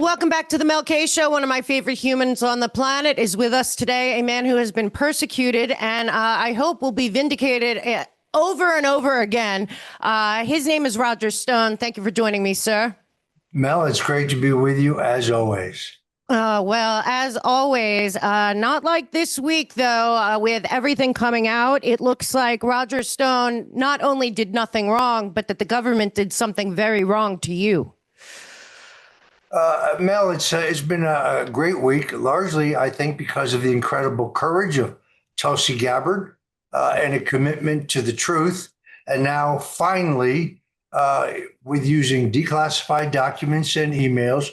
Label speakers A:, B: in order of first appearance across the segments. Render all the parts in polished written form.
A: Welcome back to the Mel K Show. One of my favorite humans on the planet is with us today, a man who has been persecuted and I hope will be vindicated over and over again. His name is Roger Stone. Thank you for joining me, sir.
B: Mel, it's great to be with you as always.
A: Well, as always, not like this week, though, with everything coming out. It looks like Roger Stone not only did nothing wrong, but that the government did something very wrong to you.
B: Mel, it's been a great week, largely, I think, because of the incredible courage of Tulsi Gabbard and a commitment to the truth. And now, finally, with using declassified documents and emails,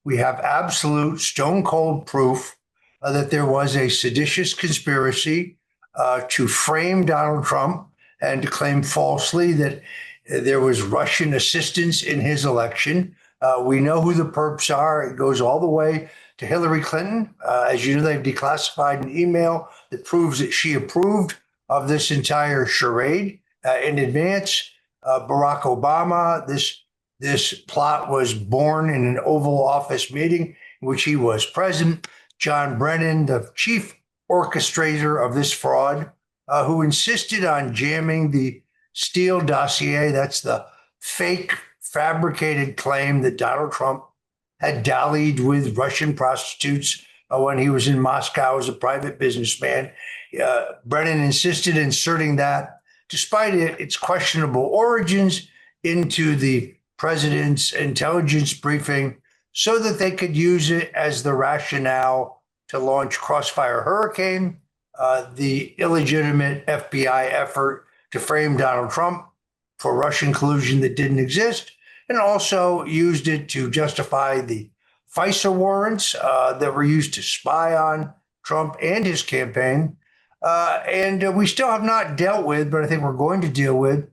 B: we have absolute stone cold proof that there was a seditious conspiracy to frame Donald Trump and to claim falsely that there was Russian assistance in his election. We know who the perps are. It goes all the way to Hillary Clinton. As you know, they've declassified an email that proves that she approved of this entire charade in advance. Barack Obama, this plot was born in an Oval Office meeting in which he was present. John Brennan, the chief orchestrator of this fraud, who insisted on jamming the Steele dossier, that's the fake fabricated claim that Donald Trump had dallied with Russian prostitutes when he was in Moscow as a private businessman. Brennan insisted inserting that, despite its questionable origins, into the president's intelligence briefing so that they could use it as the rationale to launch Crossfire Hurricane, the illegitimate FBI effort to frame Donald Trump for Russian collusion that didn't exist, and also used it to justify the FISA warrants that were used to spy on Trump and his campaign. And we still have not dealt with, but I think we're going to deal with,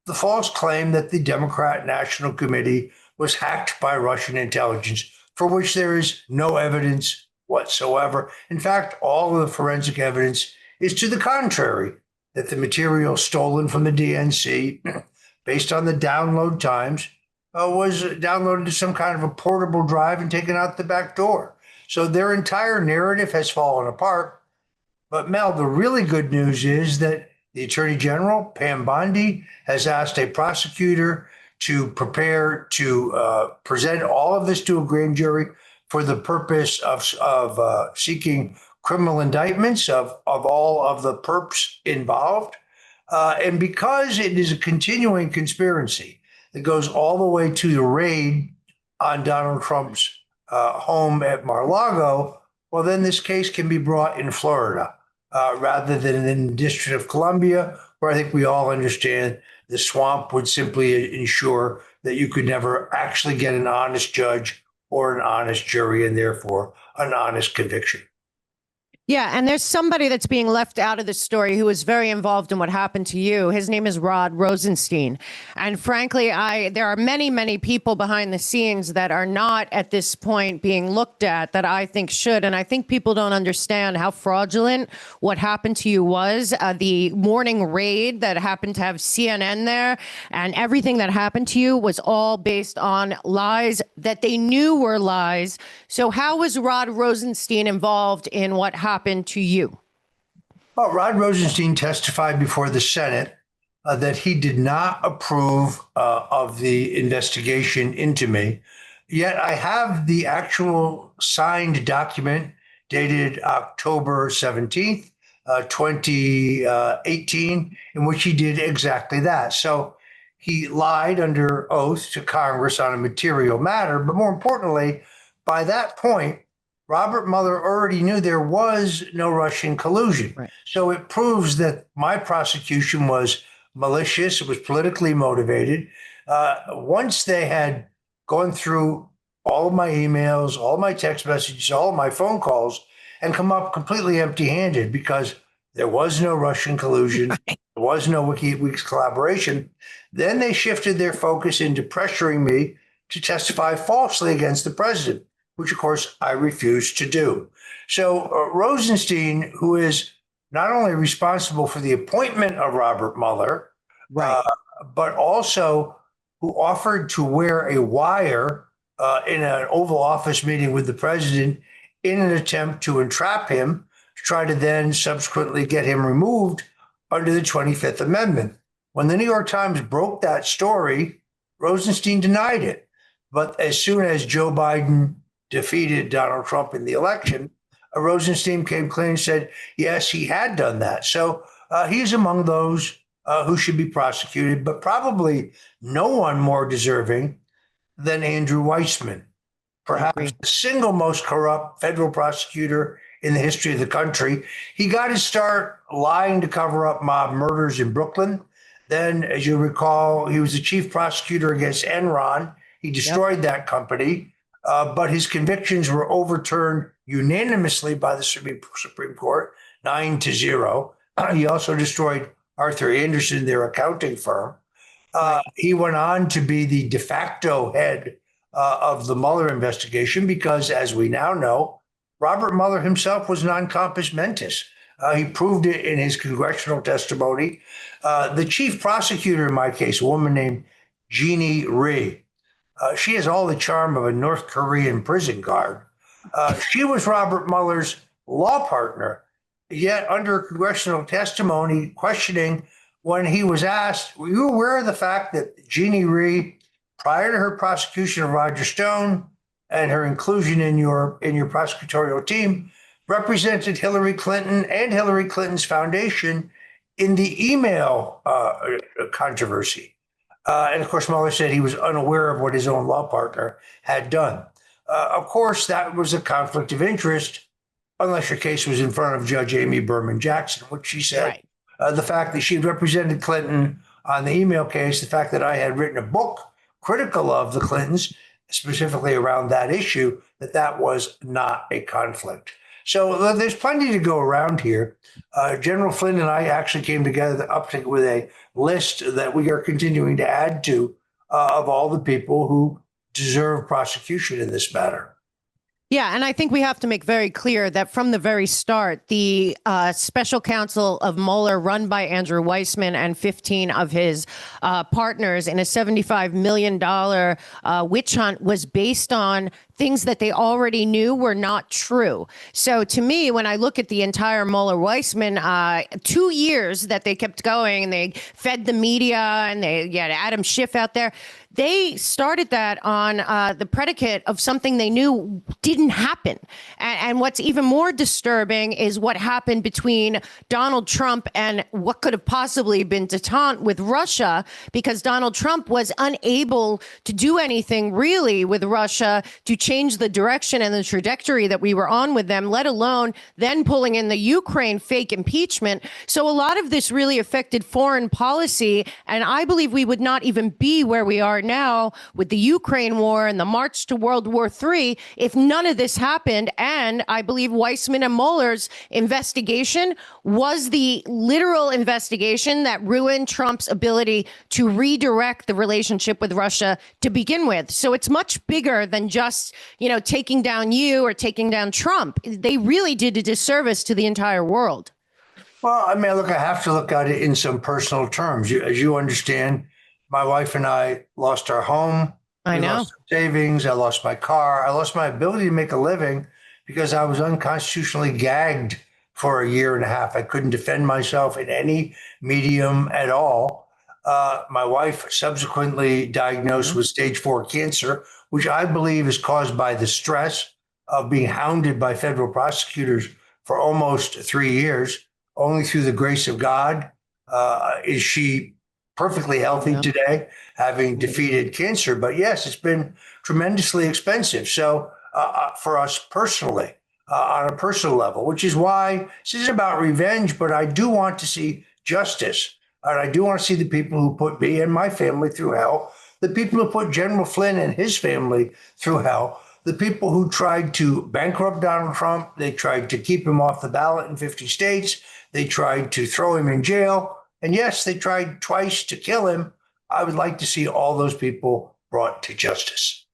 B: the false claim that the Democrat National Committee was hacked by Russian intelligence, for which there is no evidence whatsoever. In fact, all of the forensic evidence is to the contrary, that the material stolen from the DNC, based on the download times, was downloaded to some kind of a portable drive and taken out the back door. So their entire narrative has fallen apart. But Mel, the really good news is that the Attorney General, Pam Bondi, has asked a prosecutor to prepare to present all of this to a grand jury for the purpose of seeking criminal indictments of all of the perps involved. And because it is a continuing conspiracy that goes all the way to the raid on Donald Trump's home at Mar-a-Lago, well, then this case can be brought in Florida rather than in the District of Columbia, where I think we all understand the swamp would simply ensure that you could never actually get an honest judge or an honest jury and therefore an honest conviction.
A: Yeah, and there's somebody that's being left out of this story who was very involved in what happened to you. His name is Rod Rosenstein. And frankly, there are many, many people behind the scenes that are not at this point being looked at that I think should. And I think people don't understand how fraudulent what happened to you was. The morning raid that happened to have CNN there and everything that happened to you was all based on lies that they knew were lies. So how was Rod Rosenstein involved in what happened to you?
B: Well, Rod Rosenstein testified before the Senate that he did not approve of the investigation into me. Yet I have the actual signed document dated October 17th, 2018, in which he did exactly that. So he lied under oath to Congress on a material matter. But more importantly, by that point, Robert Mueller already knew there was no Russian collusion. Right. So it proves that my prosecution was malicious. It was politically motivated. Once they had gone through all of my emails, all of my text messages, all of my phone calls, and come up completely empty-handed because there was no Russian collusion, there was no WikiLeaks collaboration, then they shifted their focus into pressuring me to testify falsely against the president, which, of course, I refused to do. So Rosenstein, who is not only responsible for the appointment of Robert Mueller, right, but also who offered to wear a wire in an Oval Office meeting with the president in an attempt to entrap him, to try to then subsequently get him removed under the 25th Amendment. When the New York Times broke that story, Rosenstein denied it. But as soon as Joe Biden defeated Donald Trump in the election, Rosenstein came clean and said, yes, he had done that. So he's among those who should be prosecuted, but probably no one more deserving than Andrew Weissman, perhaps the single most corrupt federal prosecutor in the history of the country. He got his start lying to cover up mob murders in Brooklyn. Then, as you recall, he was the chief prosecutor against Enron. He destroyed that company, but his convictions were overturned unanimously by the Supreme Court, 9-0. He also destroyed Arthur Andersen, their accounting firm. He went on to be the de facto head of the Mueller investigation because, as we now know, Robert Mueller himself was non compos mentis. He proved it in his congressional testimony. The chief prosecutor in my case, a woman named Jeannie Rhee, she has all the charm of a North Korean prison guard. She was Robert Mueller's law partner, yet under congressional testimony questioning when he was asked, were you aware of the fact that Jeannie Rhee, prior to her prosecution of Roger Stone and her inclusion in your prosecutorial team, represented Hillary Clinton and Hillary Clinton's foundation in the email controversy? And of course, Mueller said he was unaware of what his own law partner had done. Of course, that was a conflict of interest, unless your case was in front of Judge Amy Berman Jackson, which she said.
A: Right.
B: The fact that she had represented Clinton on the email case, the fact that I had written a book critical of the Clintons, specifically around that issue, that was not a conflict. So there's plenty to go around here. General Flynn and I actually came together up with a list that we are continuing to add to of all the people who deserve prosecution in this matter.
A: Yeah, and I think we have to make very clear that from the very start, the special counsel of Mueller, run by Andrew Weissman and 15 of his partners in a $75 million witch hunt, was based on things that they already knew were not true. So to me, when I look at the entire Mueller-Weissman 2 years that they kept going and they fed the media and they had Adam Schiff out there, they started that on the predicate of something they knew didn't happen. And what's even more disturbing is what happened between Donald Trump and what could have possibly been detente with Russia, because Donald Trump was unable to do anything really with Russia to change the direction and the trajectory that we were on with them, let alone then pulling in the Ukraine fake impeachment. So a lot of this really affected foreign policy. And I believe we would not even be where we are now with the Ukraine war and the march to World War III if none of this happened. And I believe Weissman and Mueller's investigation was the literal investigation that ruined Trump's ability to redirect the relationship with Russia to begin with. So it's much bigger than just, taking down you or taking down Trump. They really did a disservice to the entire world.
B: Well, I have to look at it in some personal terms. As you understand, my wife and I lost our home.
A: I know.
B: Lost our savings. I lost my car. I lost my ability to make a living because I was unconstitutionally gagged for a year and a half. I couldn't defend myself in any medium at all. My wife subsequently diagnosed with stage 4 cancer, which I believe is caused by the stress of being hounded by federal prosecutors for almost 3 years. Only through the grace of God is she perfectly healthy today, having defeated cancer. But yes, it's been tremendously expensive. So for us personally, on a personal level, which is why this isn't about revenge, but I do want to see justice. And I do want to see the people who put me and my family through hell, the people who put General Flynn and his family through hell, the people who tried to bankrupt Donald Trump. They tried to keep him off the ballot in 50 states. They tried to throw him in jail. And yes, they tried twice to kill him. I would like to see all those people brought to justice.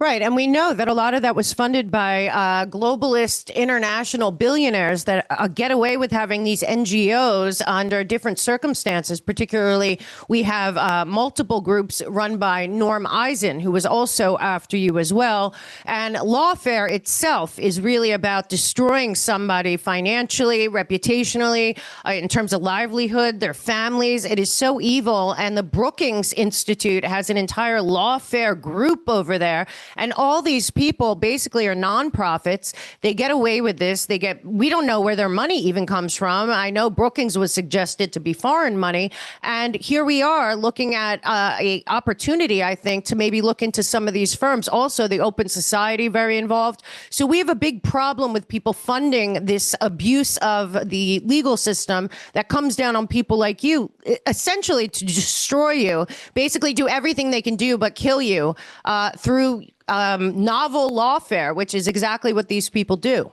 A: Right. And we know that a lot of that was funded by globalist international billionaires that get away with having these NGOs under different circumstances. Particularly, we have multiple groups run by Norm Eisen, who was also after you as well. And lawfare itself is really about destroying somebody financially, reputationally, in terms of livelihood, their families. It is so evil. And the Brookings Institute has an entire lawfare group over there. And all these people basically are nonprofits. They get away with this. We don't know where their money even comes from. I know Brookings was suggested to be foreign money. And here we are looking at a opportunity, I think, to maybe look into some of these firms. Also, the Open Society, very involved. So we have a big problem with people funding this abuse of the legal system that comes down on people like you, essentially to destroy you, basically do everything they can do but kill you through novel lawfare, which is exactly what these people do.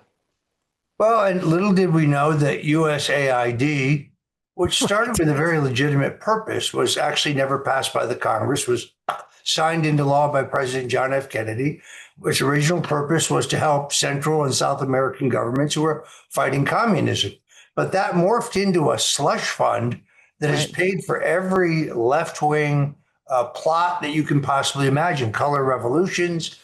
B: Well, and little did we know that USAID, which started with a very legitimate purpose, was actually never passed by the Congress, was signed into law by President John F. Kennedy, which original purpose was to help Central and South American governments who were fighting communism. But that morphed into a slush fund that has paid for every left-wing plot that you can possibly imagine, color revolutions,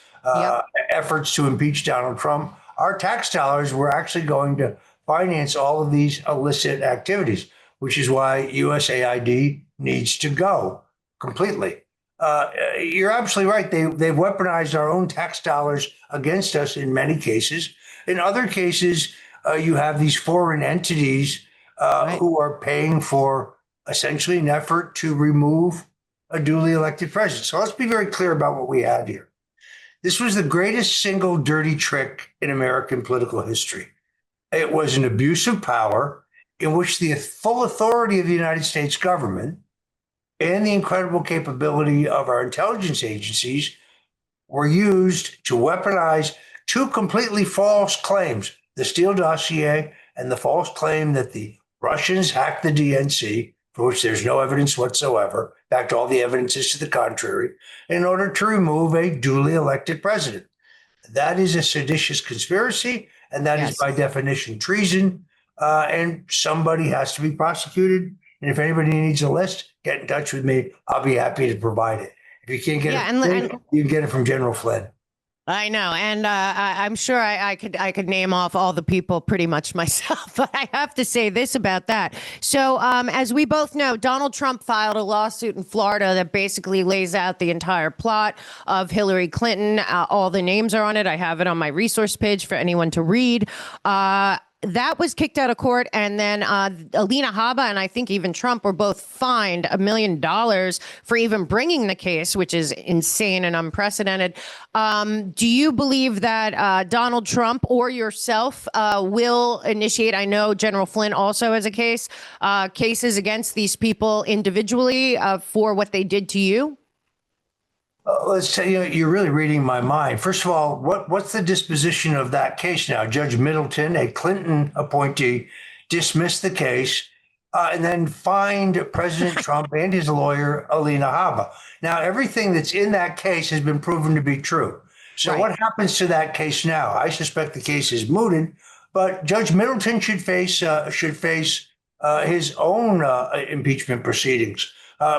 B: efforts to impeach Donald Trump. Our tax dollars were actually going to finance all of these illicit activities, which is why USAID needs to go completely. You're absolutely right. They've weaponized our own tax dollars against us in many cases. In other cases, you have these foreign entities who are paying for essentially an effort to remove a duly elected president. So let's be very clear about what we had here. This was the greatest single dirty trick in American political history. It was an abuse of power in which the full authority of the United States government and the incredible capability of our intelligence agencies were used to weaponize two completely false claims, the Steele dossier and the false claim that the Russians hacked the DNC, for which there's no evidence whatsoever. In fact, all the evidence is to the contrary, in order to remove a duly elected president. That is a seditious conspiracy, and that is by definition treason, and somebody has to be prosecuted. And if anybody needs a list, get in touch with me. I'll be happy to provide it. If you can't get it, you can get it from General Flynn.
A: I know, and I'm sure I could name off all the people pretty much myself, but I have to say this about that. So, as we both know, Donald Trump filed a lawsuit in Florida that basically lays out the entire plot of Hillary Clinton. All the names are on it. I have it on my resource page for anyone to read. That was kicked out of court, and then Alina Habba and I think even Trump were both fined $1 million for even bringing the case, which is insane and unprecedented. Do you believe that Donald Trump or yourself will initiate? I know General Flynn also has a cases against these people individually for what they did to you.
B: Let's tell you, you're really reading my mind. First of all, what's the disposition of that case now? Judge Middleton, a Clinton appointee, dismissed the case and then fined President Trump and his lawyer, Alina Habba. Now, everything that's in that case has been proven to be true. So what happens to that case now? I suspect the case is mooted, but Judge Middleton should face his own impeachment proceedings.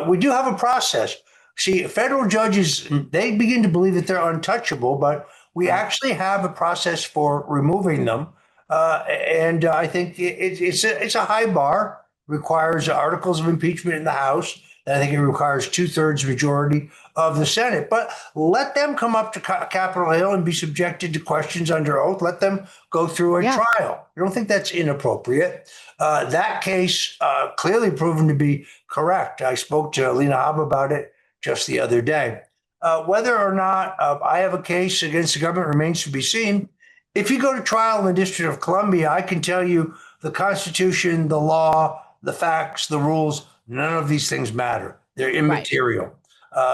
B: We do have a process. See, federal judges, they begin to believe that they're untouchable, but we actually have a process for removing them. And I think it's a high bar, requires articles of impeachment in the House. And I think it requires 2/3 majority of the Senate. But let them come up to Capitol Hill and be subjected to questions under oath. Let them go through a trial. I don't think that's inappropriate. That case clearly proven to be correct. I spoke to Alina Habba about it just the other day. Whether or not I have a case against the government remains to be seen. If you go to trial in the District of Columbia, I can tell you the Constitution, the law, the facts, the rules, none of these things matter. They're immaterial.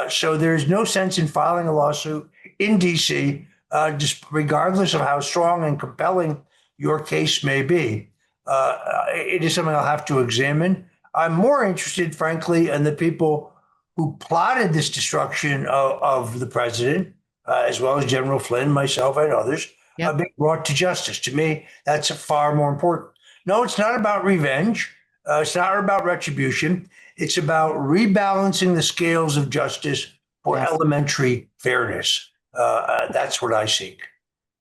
B: So there's no sense in filing a lawsuit in D.C., just regardless of how strong and compelling your case may be. It is something I'll have to examine. I'm more interested, frankly, in the people who plotted this destruction of the president, as well as General Flynn, myself, and others,
A: Yep.
B: being brought to justice. To me, that's far more important. No, it's not about revenge. It's not about retribution. It's about rebalancing the scales of justice for
A: Yes.
B: elementary fairness. That's what I seek.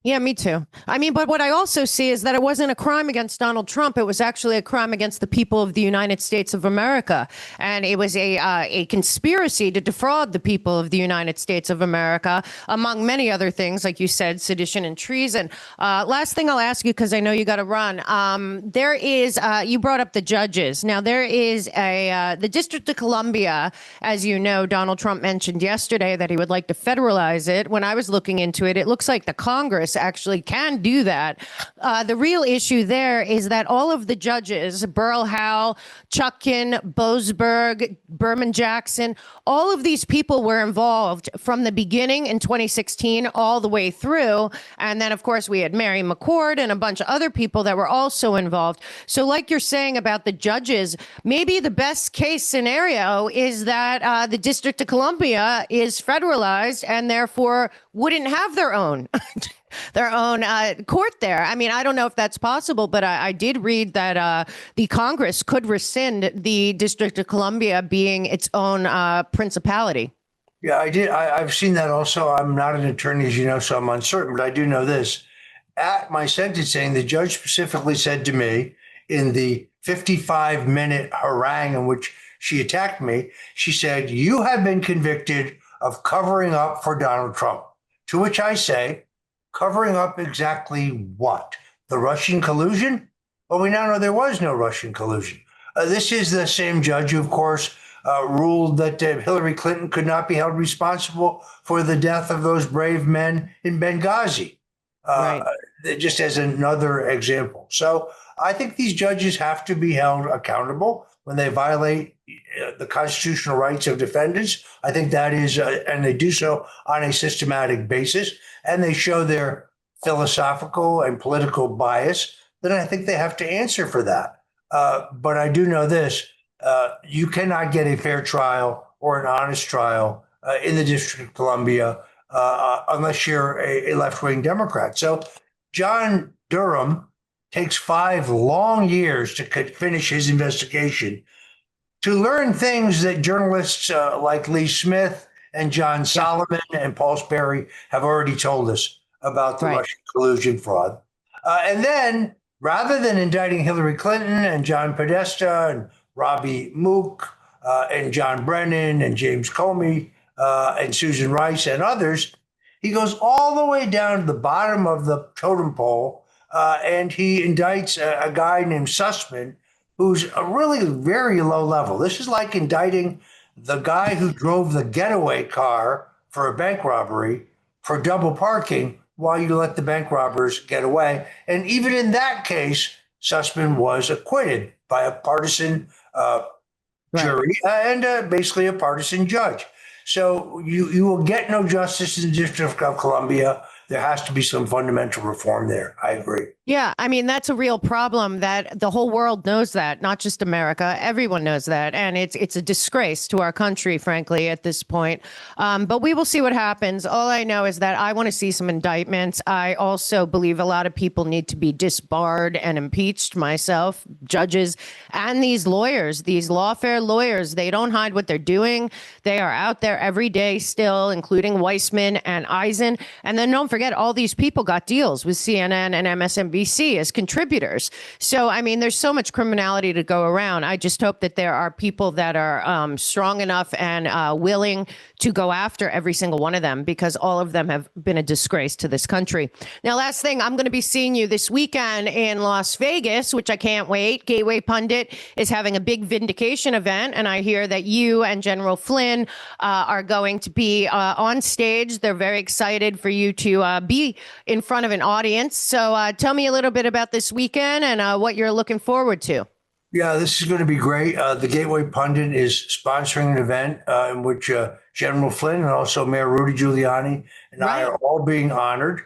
A: Yeah, me too. I mean, but what I also see is that it wasn't a crime against Donald Trump. It was actually a crime against the people of the United States of America. And it was a conspiracy to defraud the people of the United States of America, among many other things, like you said, sedition and treason. Last thing I'll ask you, because I know you got to run. There is, you brought up the judges. Now, there is the District of Columbia, as you know, Donald Trump mentioned yesterday that he would like to federalize it. When I was looking into it, it looks like the Congress actually can do that. The real issue there is that all of the judges, Burl Howell, Chutkan, Boasberg, Berman Jackson, all of these people were involved from the beginning in 2016 all the way through. And then, of course, we had Mary McCord and a bunch of other people that were also involved. So like you're saying about the judges, maybe the best case scenario is that the District of Columbia is federalized and therefore wouldn't have their own court there. I mean, I don't know if that's possible, but I did read that the Congress could rescind the District of Columbia being its own principality.
B: Yeah, I did. I've seen that also. I'm not an attorney, as you know, so I'm uncertain, but I do know this. At my sentencing, the judge specifically said to me in the 55-minute harangue in which she attacked me, she said, "You have been convicted of covering up for Donald Trump." To which I say, covering up exactly what? The Russian collusion? Well, we now know there was no Russian collusion. This is the same judge who, of course, ruled that Hillary Clinton could not be held responsible for the death of those brave men in Benghazi,
A: Right.
B: just as another example. So I think these judges have to be held accountable when they violate the constitutional rights of defendants. I think that is, and they do so on a systematic basis, and they show their philosophical and political bias, then I think they have to answer for that. But I do know this, you cannot get a fair trial or an honest trial in the District of Columbia unless you're a left-wing Democrat. So John Durham takes 5 long years to finish his investigation, to learn things that journalists like Lee Smith and John Solomon and Paul Sperry have already told us about the Russian collusion fraud. And then, rather than indicting Hillary Clinton and John Podesta and Robbie Mook and John Brennan and James Comey and Susan Rice and others, he goes all the way down to the bottom of the totem pole and he indicts a guy named Sussman, who's a really very low level. This is like indicting the guy who drove the getaway car for a bank robbery for double parking while you let the bank robbers get away. And even in that case, Sussman was acquitted by a partisan jury and basically a partisan judge. So you will get no justice in the District of Columbia. There has to be some fundamental reform there. I agree.
A: Yeah, I mean, that's a real problem that the whole world knows that, not just America. Everyone knows that. And it's a disgrace to our country, frankly, at this point. But we will see what happens. All I know is that I want to see some indictments. I also believe a lot of people need to be disbarred and impeached, myself, judges, and these lawyers, these lawfare lawyers. They don't hide what they're doing. They are out there every day still, including Weissman and Eisen. And then don't forget, all these people got deals with CNN and MSNBC as contributors. So, I mean, there's so much criminality to go around. I just hope that there are people that are strong enough and willing to go after every single one of them, because all of them have been a disgrace to this country. Now, last thing, I'm going to be seeing you this weekend in Las Vegas, which I can't wait. Gateway Pundit is having a big vindication event, and I hear that you and General Flynn are going to be on stage. They're very excited for you to be in front of an audience. So tell me a little bit about this weekend and what you're looking forward to.
B: Yeah, this is going to be great. The Gateway Pundit is sponsoring an event in which General Flynn and also Mayor Rudy Giuliani and I are all being honored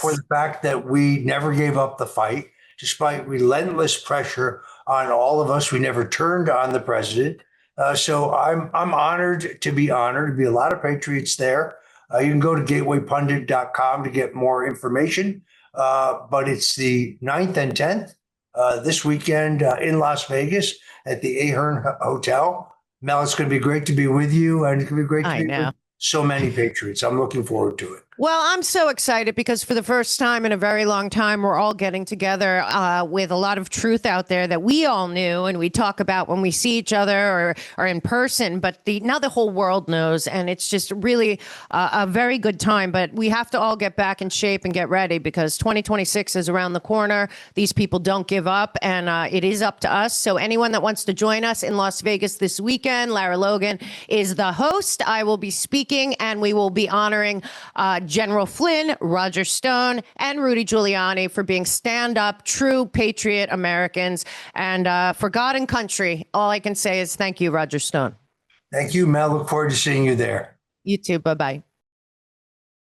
B: for the fact that we never gave up the fight, despite relentless pressure on all of us. We never turned on the president. So I'm honored to be honored. There'll be a lot of patriots there. You can go to gatewaypundit.com to get more information. But it's the 9th and 10th this weekend in Las Vegas at the Ahern Hotel. Mel, it's going to be great to be with you, and it's going to be great to be with so many Patriots. I'm looking forward to it.
A: Well, I'm so excited because for the first time in a very long time, we're all getting together with a lot of truth out there that we all knew and we talk about when we see each other or in person. But now the whole world knows, and it's just really a very good time. But we have to all get back in shape and get ready because 2026 is around the corner. These people don't give up, and it is up to us. So anyone that wants to join us in Las Vegas this weekend, Lara Logan is the host. I will be speaking, and we will be honoring General Flynn, Roger Stone, and Rudy Giuliani for being stand-up, true patriot Americans. And for God and country, all I can say is thank you, Roger Stone.
B: Thank you, Mel. Look forward to seeing you there.
A: You too. Bye-bye.